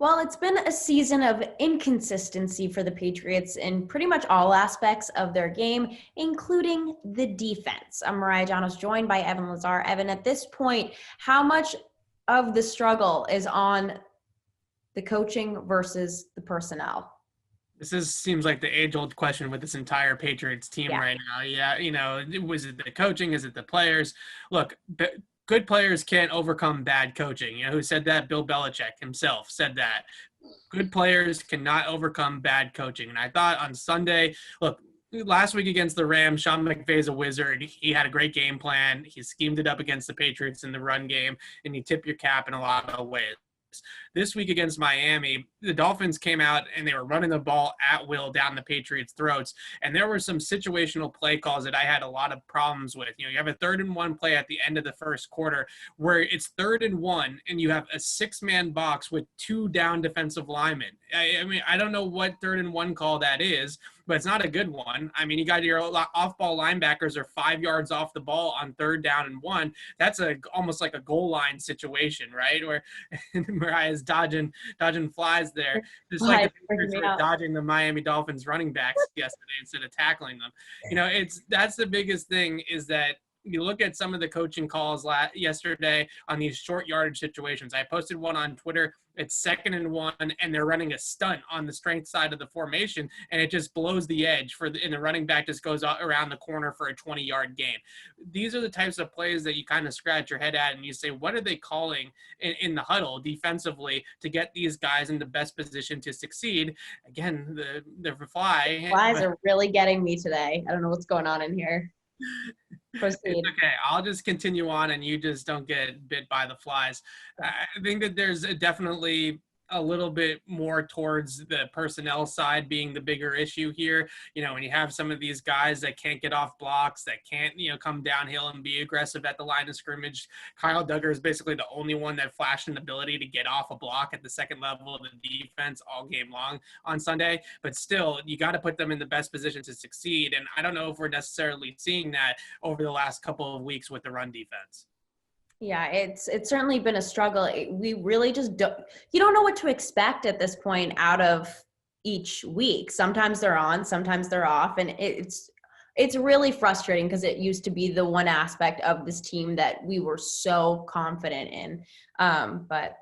Well, it's been a season of inconsistency for the Patriots in pretty much all aspects of their game, including the defense. I'm Mariah Janos, joined by Evan Lazar. Evan, at this point, how much of the struggle is on the coaching versus the personnel? Seems like the age-old question with this entire Patriots team right now. Yeah, was it the coaching? Is it the players? Look, good players can't overcome bad coaching. Who said that? Bill Belichick himself said that. Good players cannot overcome bad coaching. And I thought on Sunday, look, last week against the Rams, Sean McVay's a wizard. He had a great game plan. He schemed it up against the Patriots in the run game, and you tip your cap in a lot of ways. This week against Miami, the Dolphins came out and they were running the ball at will down the Patriots' throats. And there were some situational play calls that I had a lot of problems with. You have a 3rd-and-1 play at the end of the first quarter where it's 3rd-and-1 and you have a 6-man box with 2 down defensive linemen. I mean, I don't know what 3rd-and-1 call that is, but it's not a good one. I mean, you got your off-ball linebackers are 5 yards off the ball on 3rd down and 1. That's almost like a goal line situation, right? Where Mariah's dodging flies there, just like the Patriots were dodging the Miami Dolphins running backs yesterday instead of tackling them. That's the biggest thing is that you look at some of the coaching calls yesterday on these short yardage situations. I posted one on Twitter. It's 2nd and 1, and they're running a stunt on the strength side of the formation, and it just blows the edge and the running back just goes around the corner for a 20-yard gain. These are the types of plays that you kind of scratch your head at, and you say, what are they calling in the huddle defensively to get these guys in the best position to succeed? Again, the flies are really getting me today. I don't know what's going on in here. Proceed. It's okay. I'll just continue on and you just don't get bit by the flies. I think that there's definitely a little bit more towards the personnel side being the bigger issue here. When you have some of these guys that can't get off blocks, that can't, come downhill and be aggressive at the line of scrimmage. Kyle Duggar is basically the only one that flashed an ability to get off a block at the second level of the defense all game long on Sunday. But still, you got to put them in the best position to succeed. And I don't know if we're necessarily seeing that over the last couple of weeks with the run defense. Yeah, it's certainly been a struggle. We really just you don't know what to expect at this point out of each week. Sometimes they're on, sometimes they're off. And it's really frustrating because it used to be the one aspect of this team that we were so confident in. But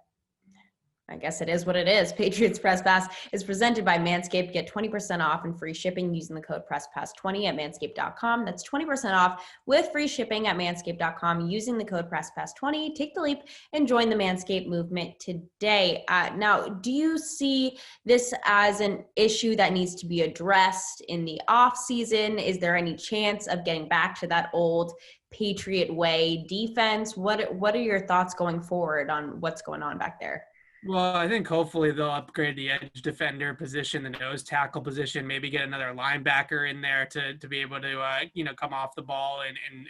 I guess it is what it is. Patriots Press Pass is presented by Manscaped. Get 20% off and free shipping using the code PressPass20 at manscaped.com. That's 20% off with free shipping at manscaped.com using the code PressPass20. Take the leap and join the Manscaped movement today. Now, do you see this as an issue that needs to be addressed in the off season? Is there any chance of getting back to that old Patriot way defense? What are your thoughts going forward on what's going on back there? Well, I think hopefully they'll upgrade the edge defender position, the nose tackle position, maybe get another linebacker in there to be able to, come off the ball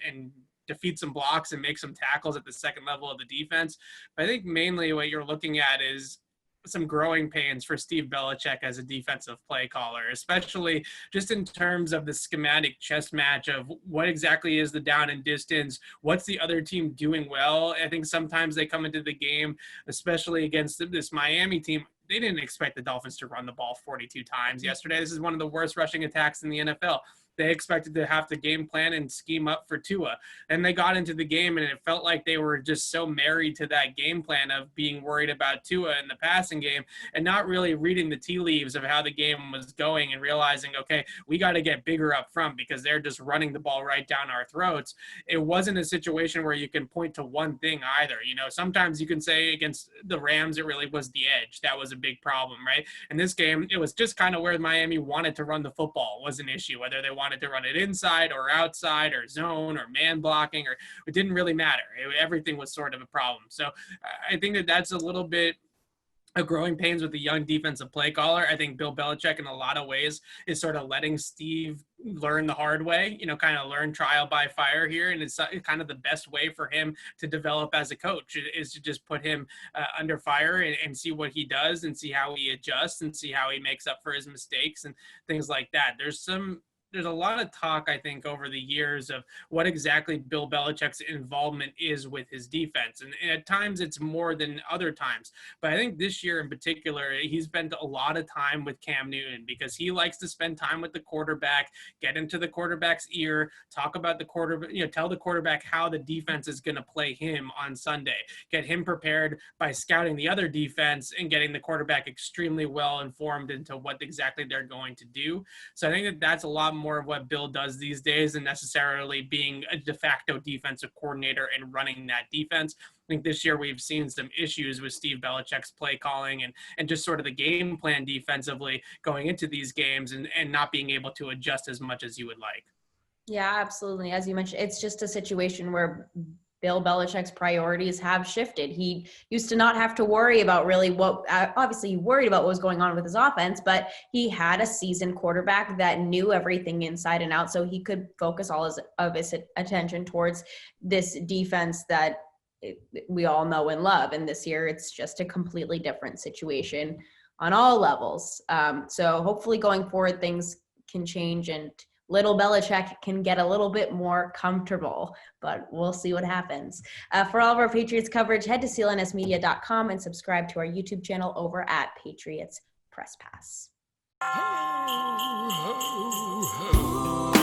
and defeat some blocks and make some tackles at the second level of the defense. But I think mainly what you're looking at is some growing pains for Steve Belichick as a defensive play caller, especially just in terms of the schematic chess match of what exactly is the down and distance, what's the other team doing well. I think sometimes they come into the game, especially against this Miami team, they didn't expect the Dolphins to run the ball 42 times yesterday. This is one of the worst rushing attacks in the NFL. They expected to have to game plan and scheme up for Tua. And they got into the game, and it felt like they were just so married to that game plan of being worried about Tua in the passing game and not really reading the tea leaves of how the game was going and realizing, okay, we got to get bigger up front because they're just running the ball right down our throats. It wasn't a situation where you can point to one thing either. Sometimes you can say against the Rams, it really was the edge. That was a big problem, right? In this game, it was just kind of where Miami wanted to run the football was an issue, whether they wanted to run it inside or outside or zone or man blocking, or it didn't really matter. Everything was sort of a problem. So I think that that's a little bit of growing pains with the young defensive play caller. I think Bill Belichick in a lot of ways is sort of letting Steve learn the hard way, kind of learn trial by fire here. And it's kind of the best way for him to develop as a coach is to just put him under fire and see what he does and see how he adjusts and see how he makes up for his mistakes and things like that. There's some there's a lot of talk, I think, over the years of what exactly Bill Belichick's involvement is with his defense. And at times it's more than other times. But I think this year in particular, he's spent a lot of time with Cam Newton because he likes to spend time with the quarterback, get into the quarterback's ear, talk about the quarterback, tell the quarterback how the defense is going to play him on Sunday, get him prepared by scouting the other defense and getting the quarterback extremely well informed into what exactly they're going to do. So I think that that's a lot more of what Bill does these days than necessarily being a de facto defensive coordinator and running that defense. I think this year we've seen some issues with Steve Belichick's play calling and just sort of the game plan defensively going into these games and not being able to adjust as much as you would like. Yeah, absolutely. As you mentioned, it's just a situation where Bill Belichick's priorities have shifted. He used to not have to worry about really what, obviously he worried about what was going on with his offense, but he had a seasoned quarterback that knew everything inside and out, so he could focus all of his attention towards this defense that we all know and love. And this year, it's just a completely different situation on all levels. So hopefully going forward, things can change and little Belichick can get a little bit more comfortable, but we'll see what happens. For all of our Patriots coverage, head to clnsmedia.com and subscribe to our YouTube channel over at Patriots Press Pass. Ho, ho, ho.